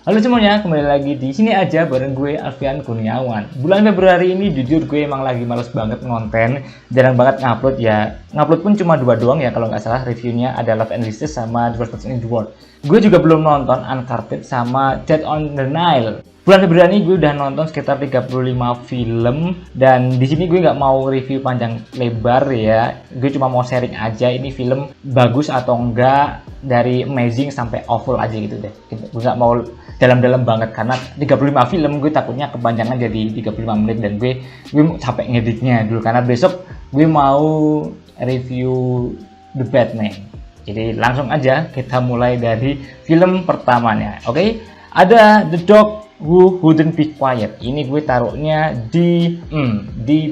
Halo semuanya, kembali lagi di sini aja bareng gue Alfian Kurniawan. Bulan Februari ini jujur gue emang lagi males banget ngonten, jarang banget ngupload ya. Ngupload pun cuma 2 doang ya kalau nggak salah, reviewnya ada Love and Lister sama The Worst Person in the World. Gue juga belum nonton Uncharted sama Dead on the Nile. Bulan Februari gue udah nonton sekitar 35 film, dan di sini gue nggak mau review panjang lebar ya. Gue cuma mau sharing aja ini film bagus atau enggak, dari amazing sampai awful aja gitu deh. Gue nggak mau dalam-dalam banget karena 35 film gue takutnya kepanjangan jadi 35 menit dan gue capek ngeditnya dulu, karena besok gue mau review The Batman. Jadi langsung aja kita mulai dari film pertamanya. Oke? Ada The Dog Who Wouldn't Be Quiet. Ini gue taruhnya di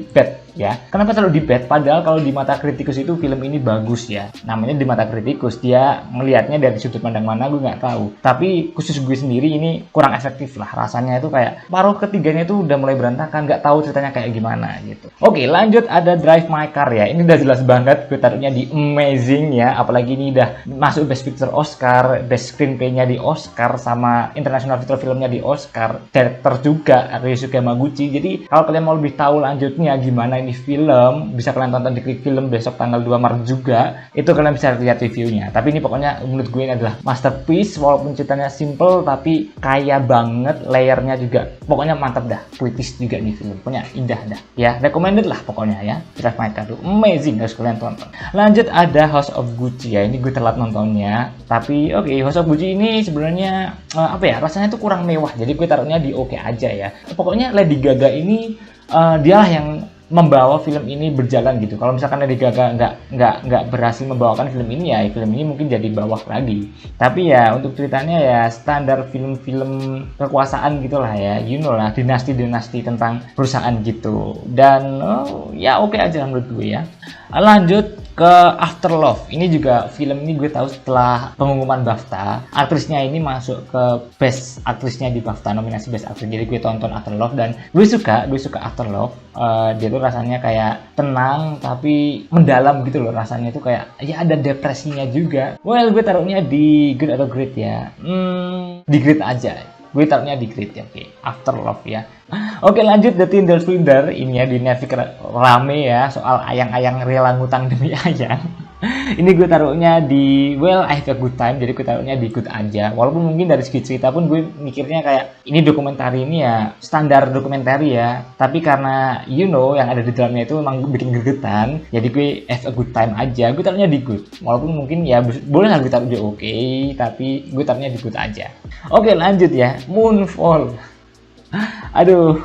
bed ya. Kenapa taruh di bed? Padahal kalau di mata kritikus itu film ini bagus ya. Namanya di mata kritikus, dia melihatnya dari sudut pandang mana gue nggak tahu. Tapi khusus gue sendiri ini kurang efektif lah. Rasanya itu kayak paruh ketiganya itu udah mulai berantakan, nggak tahu ceritanya kayak gimana gitu. Oke, lanjut ada Drive My Car ya. Ini udah jelas banget gue taruhnya di amazing ya. Apalagi ini udah masuk Best Picture Oscar, Best Screenplay-nya di Oscar, sama International Feature Film-nya di Oscar, director juga Ryosuke Hamaguchi. Jadi kalau kalian mau lebih tahu lanjutnya gimana ini film, bisa kalian tonton di Klik Film besok tanggal 2 Maret juga. Itu kalian bisa lihat reviewnya. Tapi ini pokoknya menurut gue ini adalah masterpiece, walaupun ceritanya simple tapi kaya banget, layernya juga pokoknya mantap dah, puitis juga nih film, pokoknya indah dah ya, recommended lah pokoknya ya. Drive My Car tuh amazing, harus kalian tonton. Lanjut ada House of Gucci ya. Ini gue telat nontonnya, tapi oke, House of Gucci ini sebenarnya apa ya, rasanya tuh kurang mewah, jadi gue taruhnya di oke aja ya. Pokoknya Lady Gaga ini dialah yang membawa film ini berjalan gitu. Kalau misalkan Lady Gaga nggak berhasil membawakan film ini ya, film ini mungkin jadi bawah lagi. Tapi ya untuk ceritanya ya standar film-film kekuasaan gitulah ya, you know lah, dinasti-dinasti tentang perusahaan gitu. Dan ya oke aja menurut gue ya. Lanjut ke After Love. Ini juga film ini gue tahu setelah pengumuman BAFTA, aktrisnya ini masuk ke best aktrisnya di BAFTA, nominasi best aktris. Jadi gue tonton After Love dan gue suka After Love. Dia tuh rasanya kayak tenang tapi mendalam gitu loh, rasanya tuh kayak ya ada depresinya juga. Well, gue taruhnya di good atau great ya. Di great aja. Gue taruhnya di great ya. Oke, After Love ya. Oke, lanjut The Tinder Swindler. Ini ya di Netflix rame ya, soal ayang-ayang rela ngutang demi ayang. Ini gue taruhnya di I have a good time, jadi gue taruhnya di good aja. Walaupun mungkin dari segi cerita pun gue mikirnya kayak ini dokumenter ini ya standar dokumenter ya, tapi karena you know yang ada di dalamnya itu memang bikin gregetan, jadi gue have a good time aja. Gue taruhnya di good, walaupun mungkin ya boleh lah gue taruh di oke, tapi gue taruhnya di good aja. Oke, lanjut ya, Moonfall. Aduh,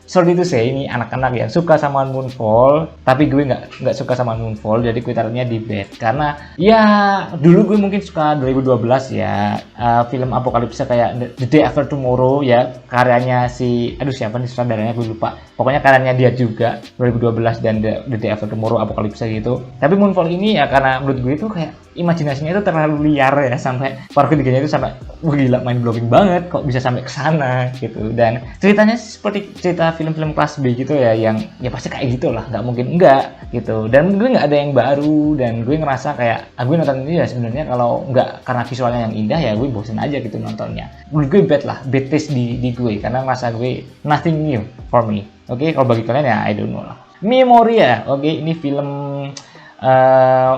sorry itu saya ini anak-anak ya suka sama Moonfall, tapi gue nggak suka sama Moonfall, jadi gue taruhnya di bad. Karena ya dulu gue mungkin suka 2012 ya, film apokalipsa kayak The Day After Tomorrow ya, karyanya si siapa nih sutradaranya gue lupa, pokoknya karyanya dia juga 2012 dan The Day After Tomorrow apokalipsa gitu. Tapi Moonfall ini ya karena menurut gue itu kayak imajinasinya itu terlalu liar ya, sampai part ketiganya itu sampai gila, mind blowing banget kok bisa sampai ke sana gitu. Dan ceritanya seperti cerita film-film kelas B gitu ya, yang ya pasti kayak gitulah, nggak mungkin enggak gitu. Dan gue nggak ada yang baru, dan gue ngerasa kayak gue nonton ini ya sebenarnya kalau nggak karena visualnya yang indah ya gue bosen aja gitu nontonnya. Menurut gue bad taste di gue, karena ngerasa gue nothing new for me. Oke, kalau bagi kalian ya I don't know lah. Memoria. Oke, ini film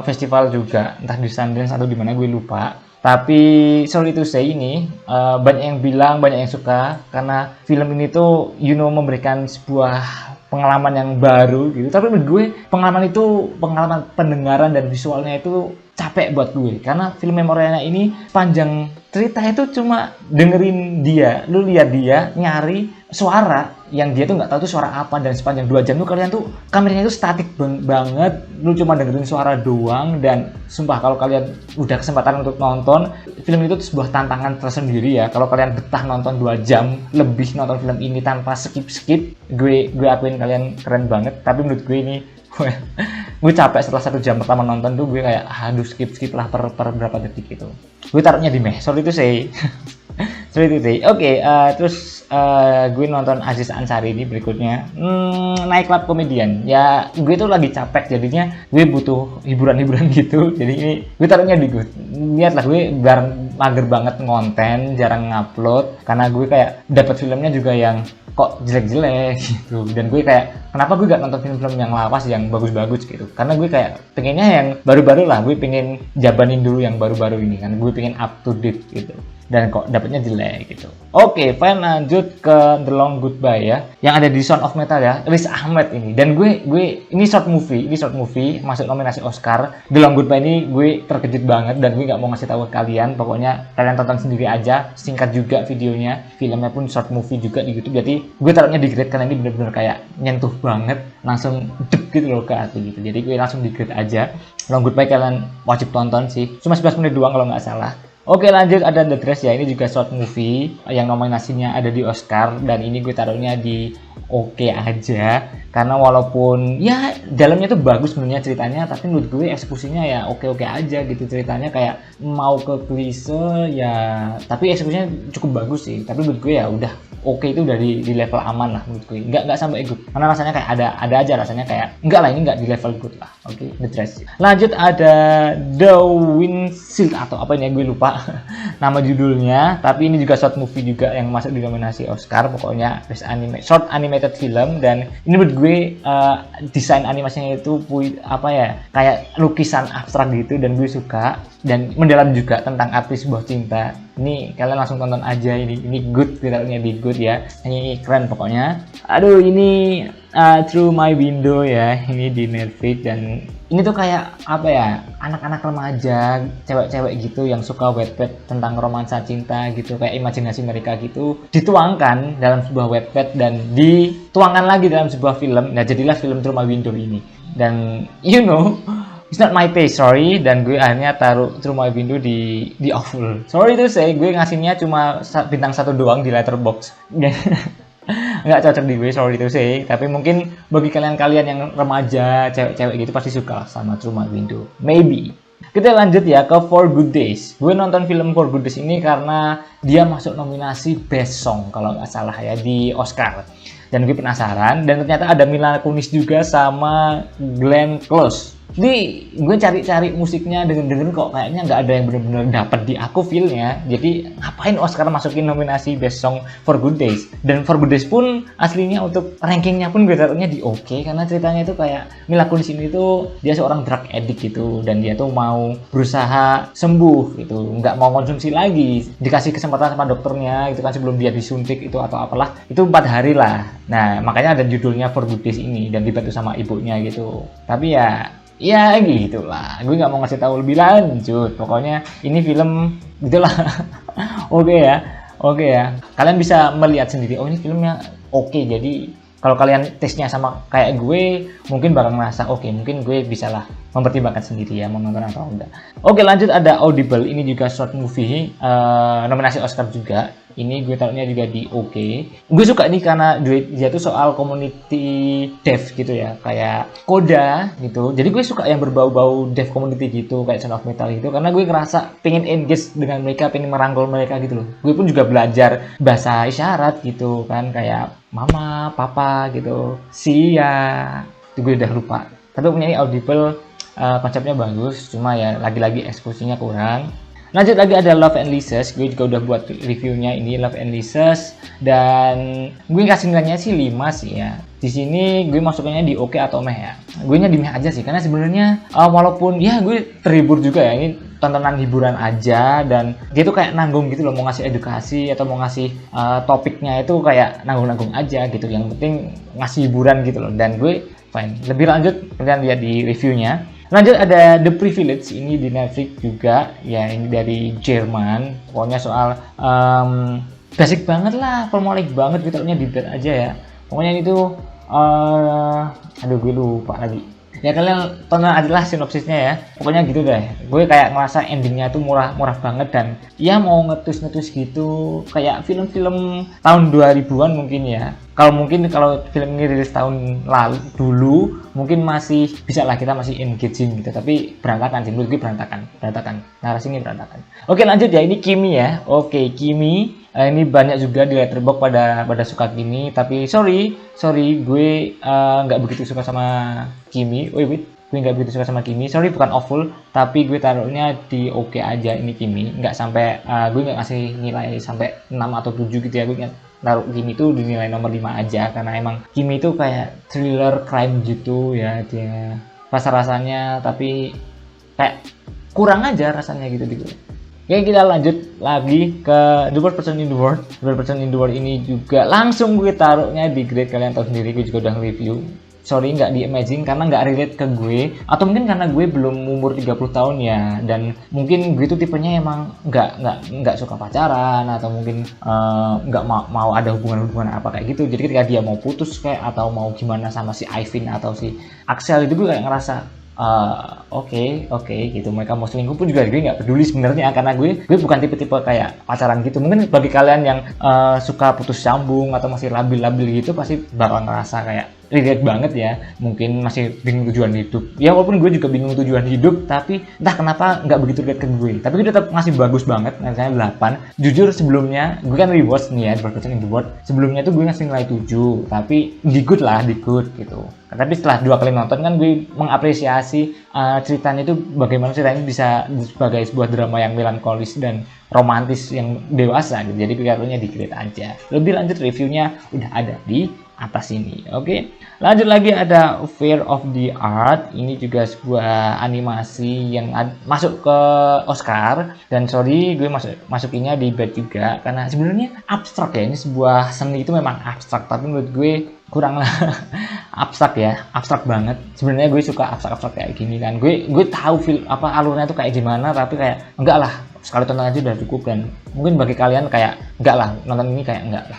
festival juga, entah di Sundance atau di mana gue lupa. Tapi sorry to say ini banyak yang bilang, banyak yang suka karena film ini tuh memberikan sebuah pengalaman yang baru gitu. Tapi menurut gue pengalaman pendengaran dan visualnya itu capek buat gue, karena film Memoria ini panjang cerita itu cuma dengerin dia, lu lihat dia nyari suara yang dia tuh nggak tahu tuh suara apa, dan sepanjang 2 jam tuh kalian tuh kameranya itu statik banget, lu cuma dengerin suara doang. Dan sumpah kalau kalian udah kesempatan untuk nonton film itu tuh sebuah tantangan tersendiri ya. Kalau kalian betah nonton 2 jam lebih nonton film ini tanpa skip, gue akuin kalian keren banget. Tapi menurut gue ini gue capek setelah 1 jam pertama nonton tuh, gue kayak aduh skip lah per berapa detik itu. Gue taruhnya di sorry itu say. Oke, terus gue nonton Aziz Ansari ini berikutnya. Night Club Comedian. Ya gue tuh lagi capek jadinya gue butuh hiburan-hiburan gitu. Jadi ini gue taruhnya di good. Lihatlah gue bareng mager banget ngonten, jarang ngupload karena gue kayak dapat filmnya juga yang kok jelek-jelek gitu. Dan gue kayak kenapa gue gak nonton film-film yang lawas yang bagus-bagus gitu. Karena gue kayak pengennya yang baru-baru lah. Gue pengen jabanin dulu yang baru-baru ini kan. Gue pengen up to date gitu. Dan kok dapetnya jelek gitu. Oke, fine, lanjut ke The Long Goodbye ya, yang ada di Sound of Metal ya, Riz Ahmed ini. Dan gue ini short movie masuk nominasi Oscar. The Long Goodbye ini gue terkejut banget dan gue nggak mau ngasih tahu ke kalian. Pokoknya kalian tonton sendiri aja, singkat juga videonya, filmnya pun short movie juga di YouTube. Jadi gue taruhnya di grade karena ini bener-bener kayak nyentuh banget, langsung dep gitu loh ke hati gitu. Jadi gue langsung di grade aja. Long Goodbye kalian wajib tonton sih, cuma 11 menit doang kalau nggak salah. Oke, lanjut ada The Dress ya, ini juga short movie yang nominasinya ada di Oscar dan ini gue taruhnya di oke aja karena walaupun ya dalamnya tuh bagus sebenarnya ceritanya, tapi menurut gue eksekusinya ya oke aja gitu. Ceritanya kayak mau ke klise ya, tapi eksekusinya cukup bagus sih. Tapi menurut gue ya udah oke, itu udah di level aman lah menurut gue, nggak sampai good karena rasanya kayak ada aja rasanya kayak enggak lah, ini nggak di level good lah. Oke, The Dress. Lanjut ada The Windshield atau apa ini gue lupa nama judulnya, tapi ini juga short movie juga yang masuk di nominasi Oscar. Pokoknya best short animated film, dan ini menurut gue desain animasinya itu apa ya, kayak lukisan abstrak gitu dan gue suka, dan mendalam juga tentang arti sebuah cinta. Ini kalian langsung tonton aja, ini good, filmnya di good ya, ini keren pokoknya. Aduh, ini Through My Window ya, ini di Netflix, dan ini tuh kayak apa ya, anak-anak remaja, cewek-cewek gitu yang suka wetpad tentang romansa cinta gitu, kayak imajinasi mereka gitu dituangkan dalam sebuah wetpad dan dituangkan lagi dalam sebuah film. Nah, jadilah film Through My Window ini. Dan it's not my taste, sorry, dan gue akhirnya taruh Through My Window di awful. Sorry tuh saya, gue ngasihnya cuma bintang 1 doang di Letterboxd. Nggak cocok di gue, sorry to say. Tapi mungkin bagi kalian yang remaja, cewek-cewek gitu pasti suka sama Through My Window, maybe. Kita lanjut ya ke For Good Days. Gue nonton film For Good Days ini karena dia masuk nominasi Best Song kalau nggak salah ya di Oscar. Dan gue penasaran, dan ternyata ada Mila Kunis juga sama Glenn Close. Jadi gue cari-cari musiknya, denger kok kayaknya nggak ada yang bener-bener dapet di aku feel-nya. Jadi ngapain Oscar masukin nominasi Best Song For Good Days? Dan For Good Days pun aslinya untuk rankingnya pun gue taruhnya di oke, karena ceritanya itu kayak Mila Kunis ini tuh dia seorang drug addict gitu, dan dia tuh mau berusaha sembuh gitu, nggak mau konsumsi lagi, dikasih kesempatan sama dokternya gitu kan sebelum dia disuntik itu atau apalah, itu 4 hari lah. Nah, makanya ada judulnya For Good Days ini, dan dibantu sama ibunya gitu. Tapi ya gitulah, gue nggak mau ngasih tahu lebih lanjut. Pokoknya ini film gitulah. Oke ya, kalian bisa melihat sendiri, oh ini filmnya oke. Jadi kalau kalian tesnya sama kayak gue, mungkin bakal merasa oke, mungkin gue bisa lah mempertimbangkan sendiri ya mau nonton atau enggak. Oke, lanjut ada Audible, ini juga short movie, nominasi Oscar juga. Ini gue taruhnya juga di oke. Gue suka nih karena dia tuh soal community dev gitu ya, kayak Koda gitu. Jadi gue suka yang berbau-bau dev community gitu, kayak Sound of Metal gitu, karena gue ngerasa pengen engage dengan mereka, pengen merangkul mereka gitu loh. Gue pun juga belajar bahasa isyarat gitu kan, kayak mama, papa gitu, sia. Itu gue udah lupa. Tapi punya ini Audible, konsepnya bagus, cuma ya lagi-lagi eksekusinya kurang. Lanjut lagi ada Love and Leases, gue juga udah buat reviewnya ini Love and Leases, dan gue kasih nilainya sih 5 sih ya. Di sini gue masuknya di oke atau meh ya. Gue nya di meh aja sih, karena sebenarnya walaupun ya gue terhibur juga ya, ini tontonan hiburan aja, dan dia tuh kayak nanggung gitu loh, mau ngasih edukasi atau mau ngasih topiknya itu kayak nanggung-nanggung aja gitu. Yang penting ngasih hiburan gitu loh, dan gue fine. Lebih lanjut kalian lihat di reviewnya. Lanjut ada The Privilege, ini di Netflix juga ya, ini dari Jerman. Pokoknya soal basic banget lah, formulik banget gitu, di bed aja ya. Pokoknya itu aduh gue lupa lagi. Ya kalian tonton aja lah sinopsisnya ya. Pokoknya gitu deh. Gue kayak ngerasa endingnya tuh murah banget, dan ya mau ngetus gitu kayak film-film tahun 2000-an mungkin ya. Kalau film ini rilis tahun lalu dulu mungkin masih bisa lah, kita masih engaging gitu. Tapi berantakan sih, menurut gue berantakan. Narasi ini berantakan. Oke, lanjut ya, ini Kimi ya. Oke, Kimi. Ini banyak juga di Letterboxd pada suka Kimi, tapi sorry gue nggak begitu suka sama Kimi. Wait, gue nggak begitu suka sama Kimi. Sorry, bukan awful, tapi gue taruhnya di oke aja ini Kimi. Nggak sampai gue nggak ngasih nilai sampai 6 atau 7 gitu ya. Gue naruh Kimi itu di nilai nomor 5 aja, karena emang Kimi itu kayak thriller crime gitu ya, dia rasa-rasanya, tapi kayak kurang aja rasanya gitu. Oke, kita lanjut lagi ke The Worst Person in the World. The Worst Person in the World ini juga langsung gue taruhnya di grade, kalian tahu sendiri, gue juga udah review. Sorry, nggak di Amazing karena nggak relate ke gue, atau mungkin karena gue belum umur 30 tahun ya, dan mungkin gue tuh tipenya emang nggak suka pacaran, atau mungkin nggak mau ada hubungan apa kayak gitu. Jadi ketika dia mau putus kayak atau mau gimana sama si Ivin atau si Axel itu, gue kayak ngerasa oke gitu, mereka mau selingkuh pun juga gue nggak peduli sebenarnya, karena gue bukan tipe-tipe kayak pacaran gitu. Mungkin bagi kalian yang suka putus sambung atau masih labil-labil gitu pasti bakal ngerasa kayak relate banget ya, mungkin masih bingung tujuan hidup ya, walaupun gue juga bingung tujuan hidup, tapi entah kenapa nggak begitu relate ke gue, tapi gue tetap ngasih bagus banget, misalnya 8. Jujur sebelumnya gue kan rewatch nih ya The Worst in the World, sebelumnya tuh gue ngasih nilai 7, tapi di good gitu. Tapi setelah 2 kali nonton kan gue mengapresiasi ceritanya itu, bagaimana ceritanya bisa sebagai sebuah drama yang melankolis dan romantis yang dewasa gitu. Jadi kelihatannya di grade aja. Lebih lanjut reviewnya udah ada di atas ini. Oke, lanjut lagi ada Fear of the Art. Ini juga sebuah animasi yang masuk ke Oscar, dan sorry gue masukinnya di bad juga karena sebenarnya abstrak ya. Ini sebuah seni itu memang abstrak, tapi menurut gue kurang lah abstrak banget. Sebenarnya gue suka abstrak kayak gini kan. Gue tahu alurnya tuh kayak gimana, tapi kayak enggak lah, sekali tonton aja udah cukup. Dan mungkin bagi kalian kayak enggak lah, nonton ini kayak enggak.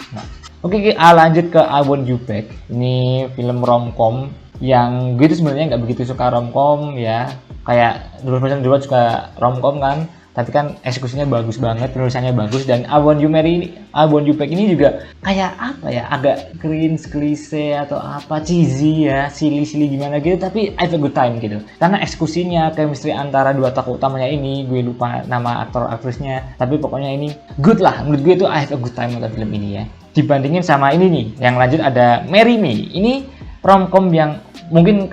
Oke, lanjut ke I Want You Back. Ini film romcom yang gue itu sebenarnya nggak begitu suka romcom ya. Kayak dulu juga romcom kan, tapi kan eksekusinya bagus banget, penulisannya bagus, dan I Want You Back ini juga kayak apa ya, agak cringe, klise atau apa, cheesy ya, silly gimana gitu, tapi I have a good time gitu. Karena eksekusinya, chemistry antara dua tokoh utamanya ini, gue lupa nama aktor aktrisnya, tapi pokoknya ini good lah. Menurut gue itu I have a good time nonton film ini ya. Dibandingin sama ini nih, yang lanjut ada Marry Me. Ini romcom yang mungkin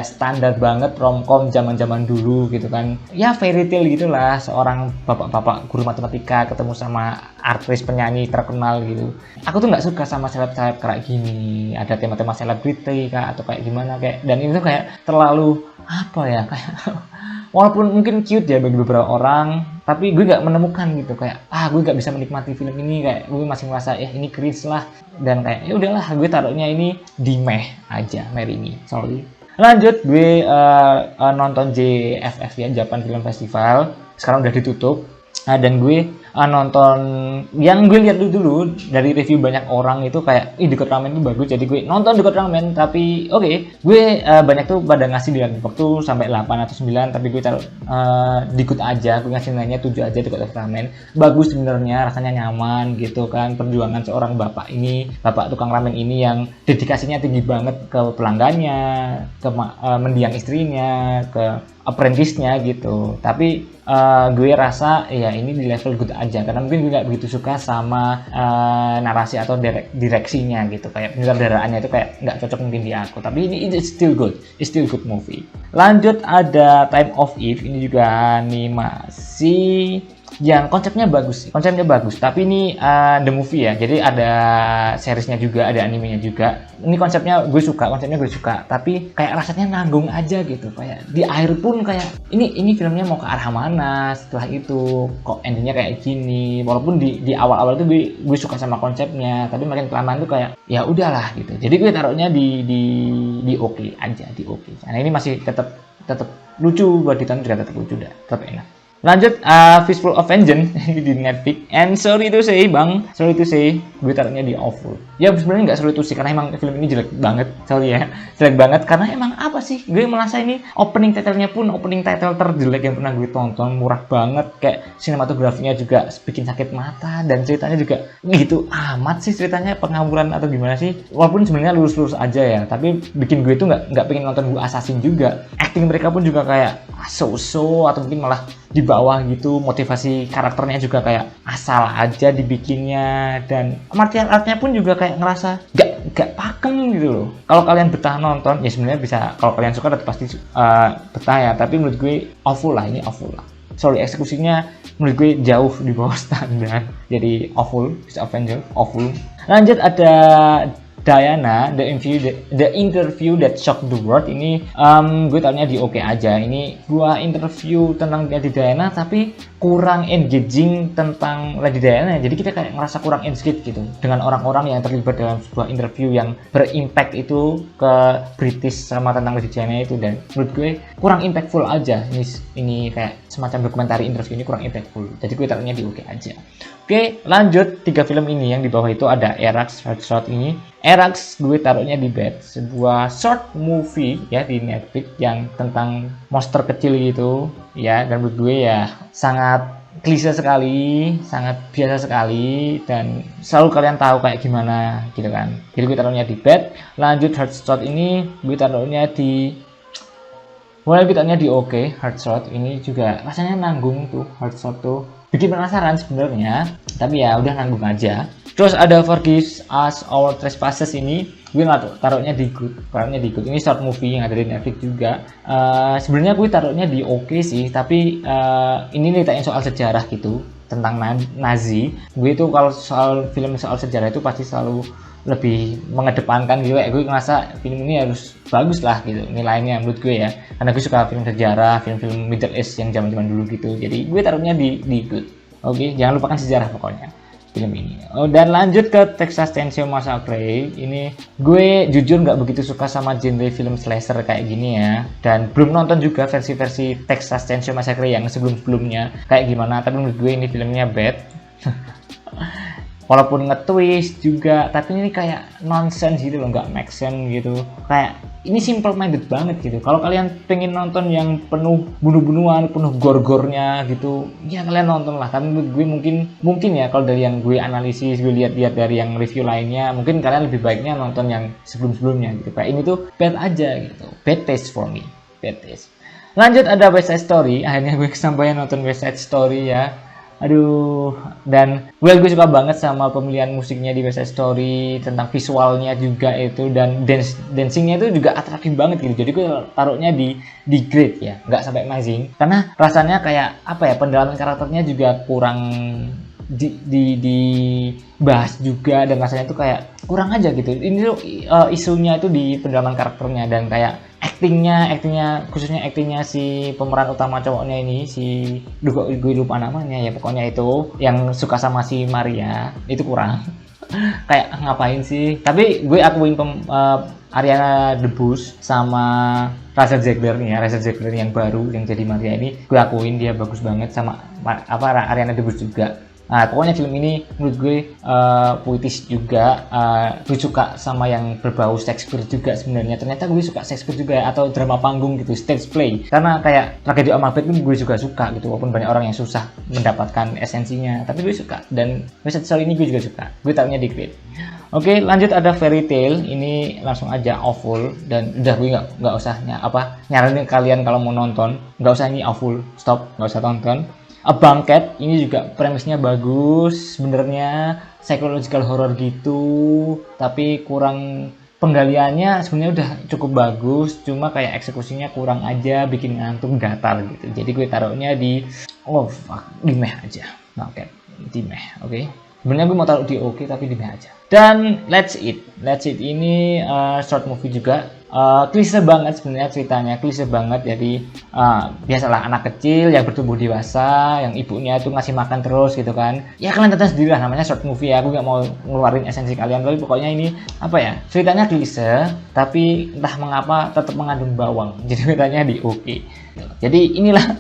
standar banget romcom zaman dulu gitu kan ya, fairy tale gitulah, seorang bapak guru matematika ketemu sama artis penyanyi terkenal gitu. Aku tuh nggak suka sama seleb kayak gini, ada tema-tema selebriti kah atau kayak gimana kayak, dan itu kayak terlalu kayak walaupun mungkin cute ya bagi beberapa orang, tapi gue nggak menemukan gitu, kayak gue nggak bisa menikmati film ini, kayak gue masih merasa ini cringe lah, dan kayak ya udahlah, gue taruhnya ini di meh aja, Marry Me. Sorry. Lanjut, gue nonton JFF ya, Japan Film Festival, sekarang udah ditutup. Dan gue nonton yang gue lihat dulu dari review banyak orang itu kayak Dekat Ramen itu bagus, jadi gue nonton Dekat Ramen. Tapi gue banyak tuh pada ngasih di waktu sampai 8 atau 9, tapi gue taruh dikut aja, gue ngasih nilainya 7 aja. Dekat Ramen bagus sebenarnya, rasanya nyaman gitu kan. Perjuangan seorang bapak tukang ramen ini yang dedikasinya tinggi banget ke pelanggannya, ke mendiang istrinya, ke apprentice-nya gitu. Tapi gue rasa ya ini di level good aja, karena mungkin gue gak begitu suka sama narasi atau direksinya gitu, kayak penyutradaraannya itu kayak gak cocok mungkin di aku. Tapi ini it's still good movie. Lanjut ada Time of Eve. Ini juga animasi yang konsepnya bagus, tapi ini the movie ya, jadi ada seriesnya juga, ada animenya juga. Ini konsepnya gue suka, tapi kayak rasanya nanggung aja gitu, kayak di akhir pun kayak ini filmnya mau ke arah mana setelah itu, kok endingnya kayak gini. Walaupun di awal-awal tuh gue suka sama konsepnya, tapi makin kelamaan tuh kayak ya udahlah gitu. Jadi gue taruhnya di oke aja, di oke. Nah ini masih tetap lucu, buat ditonton juga tetap lucu, tetap enak. Lanjut, Fistful of Vengeance di Netflix. And sorry to say, gue taruhnya di awful. Ya sebenarnya nggak sorry to say, karena emang film ini jelek banget. Sorry ya, jelek banget. Karena emang apa sih? Gue merasa ini opening title terjelek yang pernah gue tonton. Murah banget, kayak sinematografinya juga bikin sakit mata, dan ceritanya juga gitu amat sih ceritanya, pengawuran atau gimana sih? Walaupun sebenarnya lurus aja ya, tapi bikin gue tuh nggak pengen nonton Bu Assassin juga. Acting mereka pun juga kayak so atau mungkin malah di bawah gitu, motivasi karakternya juga kayak asal aja dibikinnya, dan martial artnya pun juga kayak ngerasa gak pakem gitu loh. Kalau kalian betah nonton ya sebenarnya bisa, kalau kalian suka pasti betah ya, tapi menurut gue awful lah, ini awful lah. Sorry, eksekusinya menurut gue jauh di bawah standar, jadi awful, bisa Avenger, awful. Lanjut ada Diana, the interview that shocked the world. Ini gue tahunya di oke aja. Ini gua interview tentang Lady Diana tapi kurang engaging tentang Lady Diana. Jadi kita kayak ngerasa kurang engaged gitu dengan orang-orang yang terlibat dalam sebuah interview yang berimpact itu ke British sama tentang Lady Diana itu, dan menurut gue kurang impactful aja. Ini kayak semacam dokumenter interview ini kurang impactful. Jadi gue taruhnya di oke aja. Oke, lanjut 3 film ini yang di bawah itu ada Erax, Headshot ini. Erax gue taruhnya di bed, sebuah short movie ya di Netflix yang tentang monster kecil gitu ya, dan menurut gue ya sangat klise sekali, sangat biasa sekali, dan selalu kalian tahu kayak gimana gitu kan. Jadi gue taruhnya di bed. Lanjut Headshot ini gue taruhnya di oke. Headshot ini juga rasanya nanggung tuh, Headshot tuh bikin penasaran sebenarnya, tapi ya udah nanggung aja. Terus ada Forgive Us Our Trespasses, ini gue taruhnya di good. Ini short movie yang ada di Netflix juga. Sebenarnya gue taruhnya di oke sih, tapi ini ceritain soal sejarah gitu tentang Nazi. Gue itu kalau soal film soal sejarah itu pasti selalu lebih mengedepankan gitu. Gue ngerasa film ini harus bagus lah gitu nilainya menurut gue ya, karena gue suka film sejarah, film Middle East yang zaman dulu gitu. Jadi gue taruhnya di good. Oke, jangan lupakan sejarah pokoknya film ini. Dan lanjut ke Texas Chainsaw Massacre. Ini gue jujur nggak begitu suka sama genre film slasher kayak gini ya, dan belum nonton juga versi Texas Chainsaw Massacre yang sebelumnya kayak gimana, tapi menurut gue ini filmnya bad. Walaupun nge-twist juga, tapi ini kayak nonsense gitu loh, nggak make sense gitu. Kayak ini simple minded banget gitu. Kalau kalian pengen nonton yang penuh bunuh-bunuhan, penuh gore-gornya gitu, ya kalian nonton lah. Tapi gue mungkin ya, kalau dari yang gue analisis, gue lihat dari yang review lainnya, mungkin kalian lebih baiknya nonton yang sebelumnya gitu. Kayak ini tuh bad aja gitu. Bad taste for me. Bad taste. Lanjut ada West Side Story. Akhirnya gue kesampaian nonton West Side Story ya. Aduh, dan gue suka banget sama pemilihan musiknya di West Side Story, tentang visualnya juga itu, dan dancingnya itu juga atraktif banget gitu. Jadi gue taruhnya di grade ya, nggak sampai amazing, karena rasanya kayak apa ya, pendalaman karakternya juga kurang dibahas juga, dan rasanya tuh kayak kurang aja gitu. Ini tuh isunya itu di pendalaman karakternya, dan kayak actingnya khususnya actingnya si pemeran utama cowoknya ini, si gue lupa namanya ya, pokoknya itu yang suka sama si Maria itu kurang. Kayak ngapain sih, tapi gue akuin Ariana DeBose sama Rachel Zegler yang baru yang jadi Maria ini, gue akuin dia bagus banget, sama Ariana DeBose juga. Nah, pokoknya film ini menurut gue puitis juga. Gue suka sama yang berbau Shakespeare juga sebenarnya. Ternyata gue suka Shakespeare juga ya, atau drama panggung gitu, stage play. Karena kayak Tragedi Macbeth pun gue juga suka gitu, walaupun banyak orang yang susah mendapatkan esensinya, tapi gue suka. Dan West Side Story ini gue juga suka. Gue taruhnya di grade. Oke, lanjut ada Fairy Tail. Ini langsung aja awful, dan udah gue nggak usah nyaranin kalian kalau mau nonton, nggak usah, ini awful, stop, nggak usah tonton. A Banquet ini juga premisnya bagus sebenarnya, psychological horror gitu, tapi kurang penggaliannya sebenarnya udah cukup bagus, cuma kayak eksekusinya kurang aja, bikin ngantuk, gatal gitu. Jadi gue taruhnya di di meh aja. Banquet di meh, oke. Sebenarnya gue mau taruh di oke, tapi di meh aja. Dan Let's Eat ini short movie juga. Klise banget sebenarnya ceritanya, klise banget. Jadi biasalah anak kecil yang bertumbuh dewasa, yang ibunya itu ngasih makan terus gitu kan. Ya kalian tonton sendiri lah, namanya short movie ya, aku nggak mau ngeluarin esensi kalian, tapi pokoknya ini apa ya, ceritanya klise tapi entah mengapa tetap mengandung bawang, jadi ceritanya di oke. Jadi inilah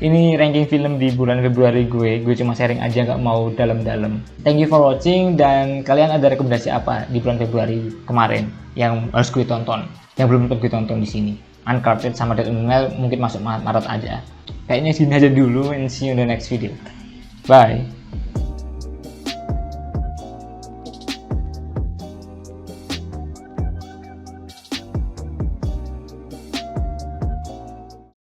ini ranking film di bulan Februari gue cuma sharing aja, nggak mau dalam-dalam. Thank you for watching, dan kalian ada rekomendasi apa di bulan Februari kemarin yang harus gue tonton, yang belum gue tonton di sini? Uncharted sama Dead on Nile mungkin masuk Maret aja. Kayaknya sini aja dulu, and see you in the next video. Bye.